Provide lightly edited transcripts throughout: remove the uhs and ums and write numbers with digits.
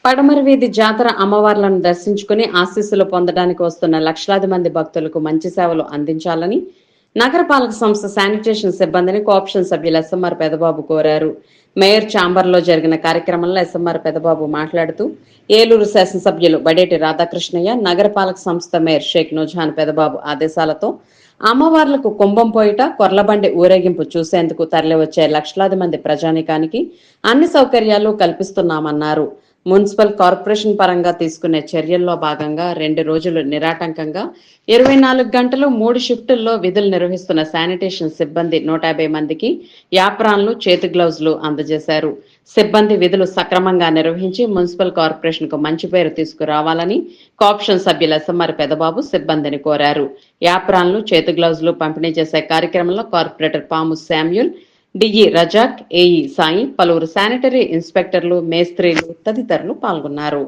పడమర వీధి జాతర అమ్మవార్లను దర్శించుకుని ఆశీస్సులు పొందడానికి వస్తున్న లక్షలాది మంది భక్తులకు మంచి సేవలు అందించాలని నగరపాలక సంస్థ శానిటేషన్ సిబ్బందిని కోఆప్షన్ సభ్యులు ఎస్ఎంఆర్ పెదబాబు కోరారు. మేయర్ ఛాంబర్లో జరిగిన కార్యక్రమంలో ఎస్ఎంఆర్ పెదబాబు మాట్లాడుతూ ఏలూరు శాసనసభ్యులు బడేటి రాధాకృష్ణయ్య, నగరపాలక సంస్థ మేయర్ షేక్ నూజహాన్ పెదబాబు ఆదేశాలతో అమ్మవార్లకు కుంభం పోయిట, కొర్లబండి ఊరేగింపు చూసేందుకు తరలివచ్చే లక్షలాది మంది ప్రజానీకానికి అన్ని సౌకర్యాలు కల్పిస్తున్నామన్నారు. మున్సిపల్ కార్పొరేషన్ పరంగా తీసుకునే చర్యల్లో భాగంగా 2 రోజులు నిరాటంకంగా 24 గంటలు 3 షిఫ్టుల్లో విధులు నిర్వహిస్తున్న శానిటేషన్ సిబ్బంది 150 మందికి యాప్రాన్లు, చేతి గ్లౌజులు అందజేశారు. సిబ్బంది విధులు సక్రమంగా నిర్వహించి మున్సిపల్ కార్పొరేషన్ కు మంచి పేరు తీసుకురావాలని కోఆప్షన్ సభ్యులు ఎస్ఎంఆర్ పెదబాబు సిబ్బందిని కోరారు. యాప్రాన్లు, చేతి గ్లౌజులు పంపిణీ చేసే కార్యక్రమంలో కార్పొరేటర్ పాము Samuel, DE Razak, AE Sai, పలువురు శానిటరీ ఇన్స్పెక్టర్లు, మేస్త్రీలు తదితరులు పాల్గొన్నారు.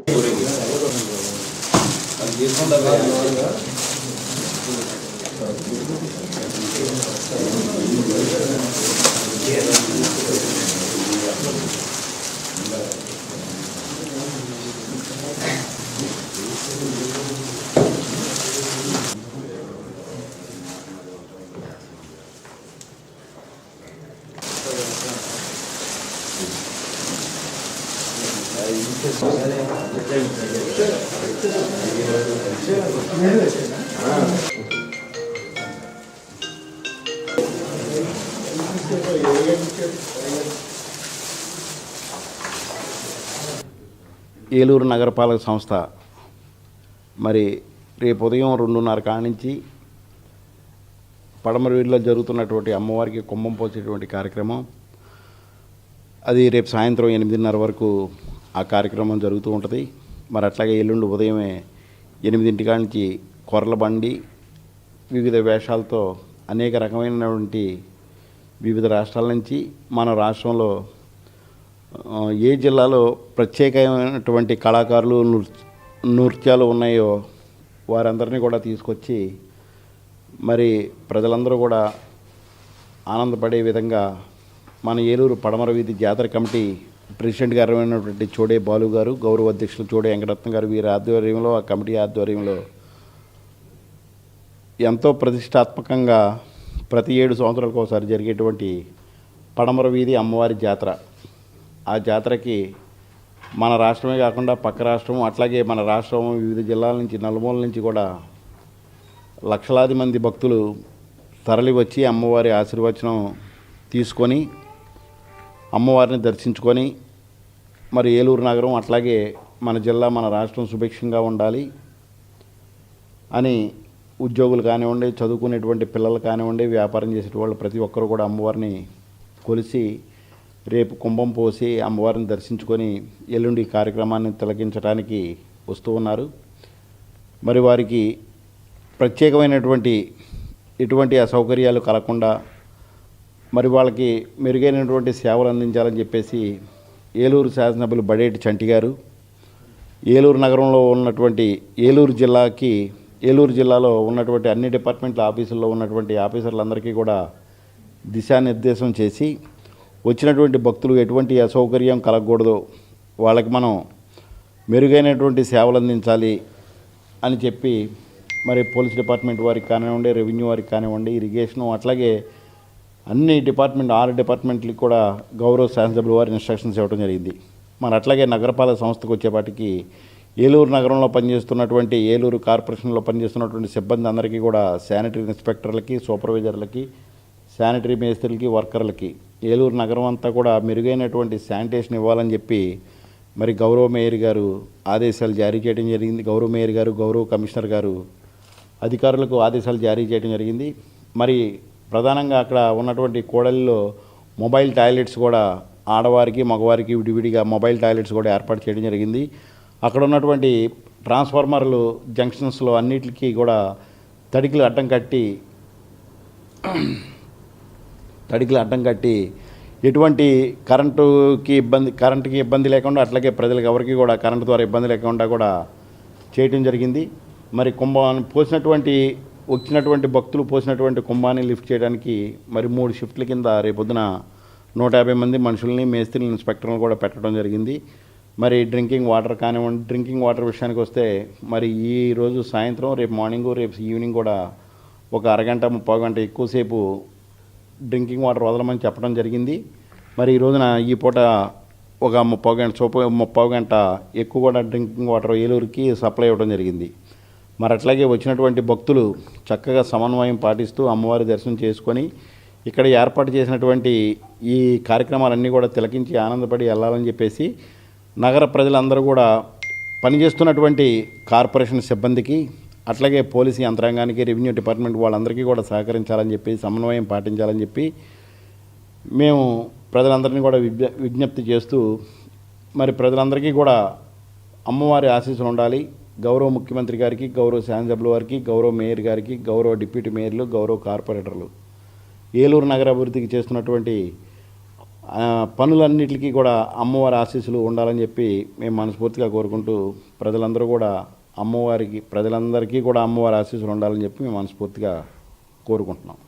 ఏలూరు నగరపాలక సంస్థ మరి రేపు ఉదయం 2:30 కాడ నుంచి పడమర వీధిలో జరుగుతున్నటువంటి అమ్మవారికి కుంభం పోసేటువంటి కార్యక్రమం, అది రేపు సాయంత్రం 8:30 వరకు ఆ కార్యక్రమం జరుగుతూ ఉంటుంది. మరి అట్లాగే ఎల్లుండి ఉదయమే 8 కాడ నుంచి కొర్లబండి వివిధ వేషాలతో అనేక రకమైనటువంటి వివిధ రాష్ట్రాల నుంచి మన రాష్ట్రంలో ఏ జిల్లాలో ప్రత్యేకమైనటువంటి కళాకారులు, నృత్యాలు ఉన్నాయో వారందరినీ కూడా తీసుకొచ్చి మరి ప్రజలందరూ కూడా ఆనందపడే విధంగా మన ఏలూరు పడమర వీధి జాతర కమిటీ ప్రెసిడెంట్ గారు అయినటువంటి చోడే బాలు గారు, గౌరవ అధ్యక్షులు చోడే వెంకటరత్న గారు, వీరి ఆధ్వర్యంలో, ఆ కమిటీ ఆధ్వర్యంలో ఎంతో ప్రతిష్టాత్మకంగా ప్రతి 7 సంవత్సరాలకు ఒకసారి జరిగేటువంటి పడమర వీధి అమ్మవారి జాతర, ఆ జాతరకి మన రాష్ట్రమే కాకుండా పక్క రాష్ట్రం, అట్లాగే మన రాష్ట్రం వివిధ జిల్లాల నుంచి, నలుమూల నుంచి కూడా లక్షలాది మంది భక్తులు తరలి వచ్చి అమ్మవారి ఆశీర్వచనం తీసుకొని అమ్మవారిని దర్శించుకొని మరి ఏలూరు నగరం అట్లాగే మన జిల్లా, మన రాష్ట్రం సుభిక్షంగా ఉండాలి అని ఉద్యోగులు కానివ్వండి, చదువుకునేటువంటి పిల్లలు కానివ్వండి, వ్యాపారం చేసేటువంటి ప్రతి ఒక్కరు కూడా అమ్మవారిని కొలిసి రేపు కుంభం పోసి అమ్మవారిని దర్శించుకొని ఎల్లుండి కార్యక్రమాన్ని తిలకించడానికి వస్తూ ఉన్నారు. మరి వారికి ప్రత్యేకమైనటువంటి ఎటువంటి అసౌకర్యాలు కలగకుండా మరి వాళ్ళకి మెరుగైనటువంటి సేవలు అందించాలని చెప్పేసి ఏలూరు శాసనసభ్యులు బడేటి చంటి గారు, ఏలూరు నగరంలో ఉన్నటువంటి ఏలూరు జిల్లాలో ఉన్నటువంటి అన్ని డిపార్ట్మెంట్ల ఆఫీసుల్లో ఉన్నటువంటి ఆఫీసర్లందరికీ కూడా దిశానిర్దేశం చేసి వచ్చినటువంటి భక్తులు ఎటువంటి అసౌకర్యం కలగకూడదు, వాళ్ళకి మనం మెరుగైనటువంటి సేవలు అందించాలి అని చెప్పి మరి పోలీస్ డిపార్ట్మెంట్ వారికి కానివ్వండి, రెవెన్యూ వారికి కానివ్వండి, ఇరిగేషను అట్లాగే అన్ని డిపార్ట్మెంట్ 6 డిపార్ట్మెంట్లకి కూడా గౌరవ శాసనసభ్యుల వారి ఇన్స్ట్రక్షన్స్ ఇవ్వడం జరిగింది. మరి అట్లాగే నగరపాలక సంస్థకు వచ్చేపాటికి ఏలూరు నగరంలో పనిచేస్తున్నటువంటి, ఏలూరు కార్పొరేషన్లో పనిచేస్తున్నటువంటి సిబ్బంది అందరికీ కూడా శానిటరీ ఇన్స్పెక్టర్లకి, సూపర్వైజర్లకి, శానిటరీ మేస్త్రీలకి, వర్కర్లకి ఏలూరు నగరం అంతా కూడా మెరుగైనటువంటి శానిటేషన్ ఇవ్వాలని చెప్పి మరి గౌరవ మేయర్ గారు ఆదేశాలు జారీ చేయడం జరిగింది. గౌరవ మేయర్ గారు, గౌరవ కమిషనర్ గారు అధికారులకు ఆదేశాలు జారీ చేయడం జరిగింది. మరి ప్రధానంగా అక్కడ ఉన్నటువంటి కూడలిలో మొబైల్ టాయిలెట్స్ కూడా ఆడవారికి, మగవారికి విడివిడిగా మొబైల్ టాయిలెట్స్ కూడా ఏర్పాటు చేయడం జరిగింది. అక్కడ ఉన్నటువంటి ట్రాన్స్ఫార్మర్లు జంక్షన్స్లో అన్నిటికీ కూడా తడికలు అడ్డం కట్టి ఎటువంటి కరెంటుకి ఇబ్బంది లేకుండా, అట్లాగే ప్రజలకు ఎవరికి కూడా కరెంటు ద్వారా ఇబ్బంది లేకుండా కూడా చేయటం జరిగింది. మరి కుంభాన్ని వచ్చినటువంటి భక్తులు పోసినటువంటి కుంభాన్ని లిఫ్ట్ చేయడానికి మరి 3 షిఫ్ట్ల కింద రేపొద్దున 150 మంది మనుషుల్ని, మేస్త్రీని, ఇన్స్పెక్టర్లను కూడా పెట్టడం జరిగింది. మరి డ్రింకింగ్ వాటర్ కానివ్వండి, డ్రింకింగ్ వాటర్ విషయానికి వస్తే మరి ఈ రోజు సాయంత్రం, రేపు మార్నింగు, రేపు ఈవినింగ్ కూడా ఒక అరగంట 30 గంట ఎక్కువసేపు డ్రింకింగ్ వాటర్ వదలమని చెప్పడం జరిగింది. మరి ఈ రోజున ఈ పూట ఒక 30 గంట ఎక్కువ కూడా డ్రింకింగ్ వాటర్ ఏలూరుకి సప్లై ఇవ్వడం జరిగింది. మరి అట్లాగే వచ్చినటువంటి భక్తులు చక్కగా సమన్వయం పాటిస్తూ అమ్మవారి దర్శనం చేసుకొని ఇక్కడ ఏర్పాటు చేసినటువంటి ఈ కార్యక్రమాలన్నీ కూడా తిలకించి ఆనందపడి వెళ్ళాలని చెప్పేసి నగర ప్రజలందరూ కూడా పనిచేస్తున్నటువంటి కార్పొరేషన్ సిబ్బందికి, అట్లాగే పోలీసు యంత్రాంగానికి, రెవెన్యూ డిపార్ట్మెంట్ వాళ్ళందరికీ కూడా సహకరించాలని చెప్పి, సమన్వయం పాటించాలని చెప్పి మేము ప్రజలందరినీ కూడా విజ్ఞప్తి చేస్తూ మరి ప్రజలందరికీ కూడా అమ్మవారి ఆశీస్సులు ఉండాలి. గౌరవ ముఖ్యమంత్రి గారికి, గౌరవ శాసనసభ్యుల వారికి, గౌరవ మేయర్ గారికి, గౌరవ డిప్యూటీ మేయర్లు, గౌరవ కార్పొరేటర్లు ఏలూరు నగర అభివృద్ధికి చేస్తున్నటువంటి పనులన్నిటికీ కూడా అమ్మవారి ఆశీస్సులు ఉండాలని చెప్పి మేము మనస్ఫూర్తిగా కోరుకుంటూ ప్రజలందరికీ కూడా అమ్మవారి ఆశీస్సులు ఉండాలని చెప్పి మేము మనస్ఫూర్తిగా కోరుకుంటున్నాం.